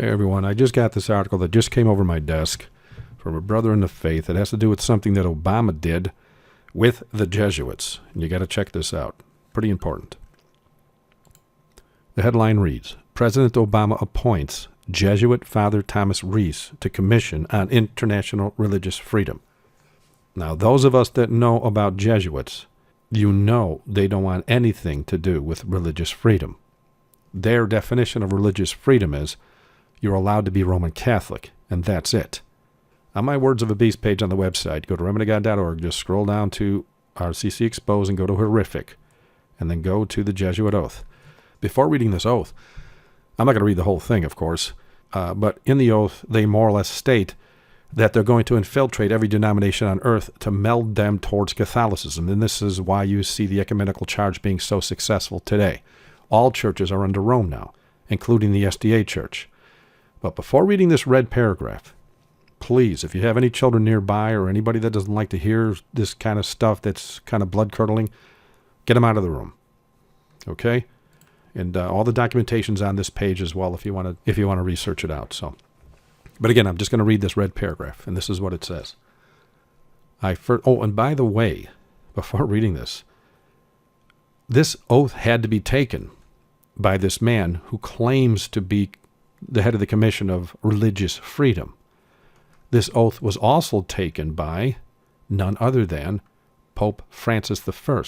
Hey everyone, I just got this article that just came over my desk from a brother in the faith. It has to do with something that Obama did with the Jesuits. And you got to check this out. Pretty important. The headline reads, President Obama appoints Jesuit Father Thomas Reese to Commission on International Religious Freedom. Now, those of us that know about Jesuits, you know they don't want anything to do with religious freedom. Their definition of religious freedom is you're allowed to be Roman Catholic, and that's it. On my Words of a Beast page on the website, go to remnantofgod.org, just scroll down to RCC Exposed and go to Horrific, and then go to the Jesuit Oath. Before reading this oath, I'm not going to read the whole thing, of course, but in the oath, they more or less state that they're going to infiltrate every denomination on earth to meld them towards Catholicism, and this is why you see the ecumenical charge being so successful today. All churches are under Rome now, including the SDA Church. But before reading this red paragraph, please, if you have any children nearby or anybody that doesn't like to hear this kind of stuff that's kind of blood-curdling, get them out of the room, okay? And all the documentation's on this page as well if you want to research it out. So, but again, I'm just going to read this red paragraph, and this is what it says. And by the way, before reading this oath had to be taken by this man who claims to be the head of the Commission of Religious Freedom. This oath was also taken by none other than Pope Francis I.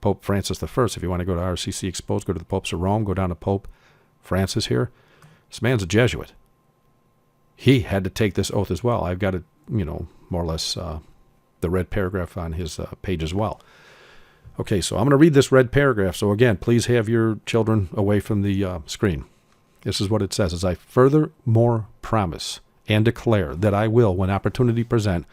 Pope Francis I. If you want to go to RCC Exposed, go to the Popes of Rome, go down to Pope Francis here. This man's a Jesuit. He had to take this oath as well. I've got it, more or less the red paragraph on his page as well. Okay, so I'm going to read this red paragraph. So again, please have your children away from the screen. This is what it says, as I furthermore promise and declare that I will, when opportunity present,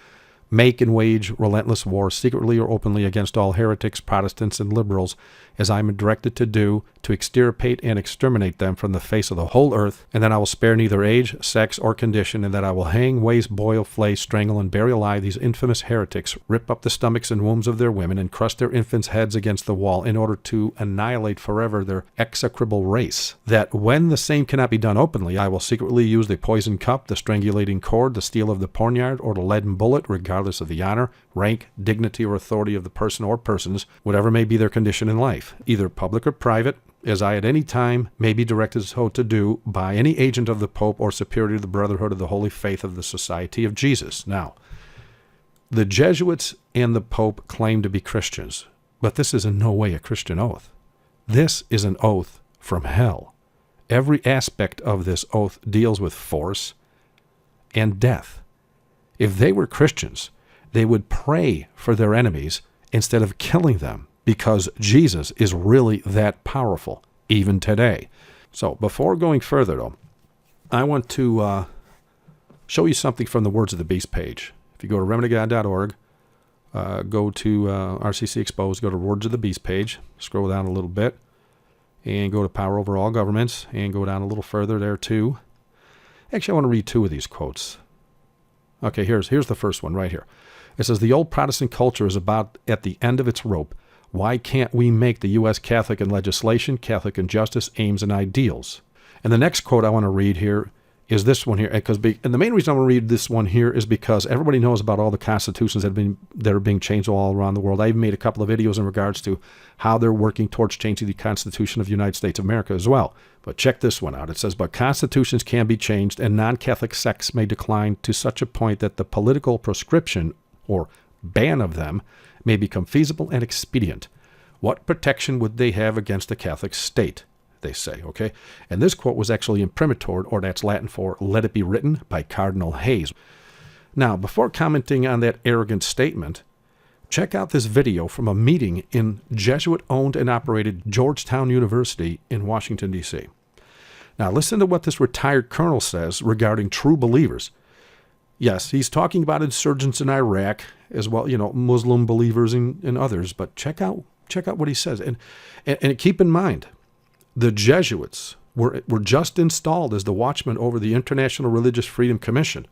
make and wage relentless war, secretly or openly, against all heretics, Protestants, and liberals, as I am directed to do, to extirpate and exterminate them from the face of the whole earth, and that I will spare neither age, sex, or condition, and that I will hang, waste, boil, flay, strangle, and bury alive these infamous heretics, rip up the stomachs and wombs of their women, and crush their infants' heads against the wall, in order to annihilate forever their execrable race. That when the same cannot be done openly, I will secretly use the poisoned cup, the strangulating cord, the steel of the poniard, or the leaden bullet, regardless of the honor, rank, dignity, or authority of the person or persons, whatever may be their condition in life, either public or private, as I at any time may be directed so to do by any agent of the Pope or superior of the Brotherhood of the Holy Faith of the Society of Jesus. Now, the Jesuits and the Pope claim to be Christians, but this is in no way a Christian oath. This is an oath from hell. Every aspect of this oath deals with force and death. If they were Christians, they would pray for their enemies instead of killing them, because Jesus is really that powerful, even today. So before going further, though, I want to show you something from the Words of the Beast page. If you go to remnantofgod.org, go to RCC Exposed, go to Words of the Beast page, scroll down a little bit, and go to Power Over All Governments, and go down a little further there too. Actually, I want to read two of these quotes. Okay, here's the first one right here. It says, the old Protestant culture is about at the end of its rope. Why can't we make the U.S. Catholic in legislation, Catholic in justice, aims, and ideals? And the next quote I want to read here is this one here. And the main reason I want to read this one here is because everybody knows about all the constitutions that are being changed all around the world. I even made a couple of videos in regards to how they're working towards changing the Constitution of the United States of America as well. But check this one out. It says, but constitutions can be changed and non-Catholic sects may decline to such a point that the political proscription or ban of them may become feasible and expedient. What protection would they have against the Catholic state? They say, okay? And this quote was actually imprimatur, or that's Latin for let it be written, by Cardinal Hayes. Now, before commenting on that arrogant statement, check out this video from a meeting in Jesuit-owned and operated Georgetown University in Washington, D.C. Now, listen to what this retired colonel says regarding true believers. Yes, he's talking about insurgents in Iraq as well, Muslim believers and others, but check out what he says. And keep in mind, the Jesuits were just installed as the watchmen over the International Religious Freedom Commission.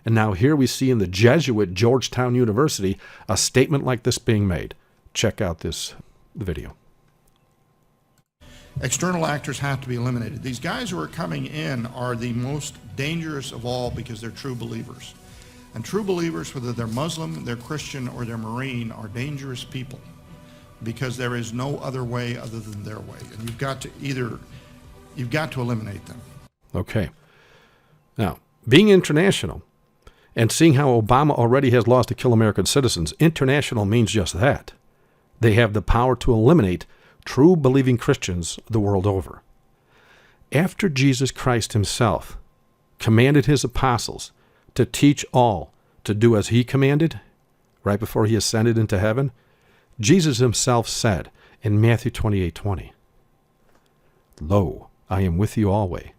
And now here we see in the Jesuit Georgetown University a statement like this being made. Check out this video. External actors have to be eliminated. These guys who are coming in are the most dangerous of all because they're true believers. And true believers, whether they're Muslim, they're Christian, or they're Marine, are dangerous people because there is no other way other than their way. And you've got to eliminate them. Okay. Now, being international and seeing how Obama already has laws to kill American citizens, international means just that. They have the power to eliminate true believing Christians the world over. After Jesus Christ himself commanded his apostles to teach all to do as he commanded, right before he ascended into heaven, Jesus himself said in Matthew 28:20, "Lo, I am with you always,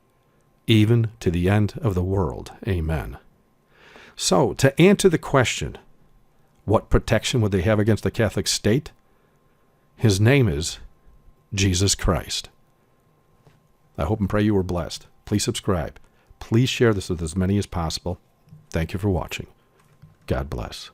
even to the end of the world. Amen." So, to answer the question, what protection would they have against the Catholic state? His name is Jesus Christ. I hope and pray you were blessed. Please subscribe. Please share this with as many as possible. Thank you for watching. God bless.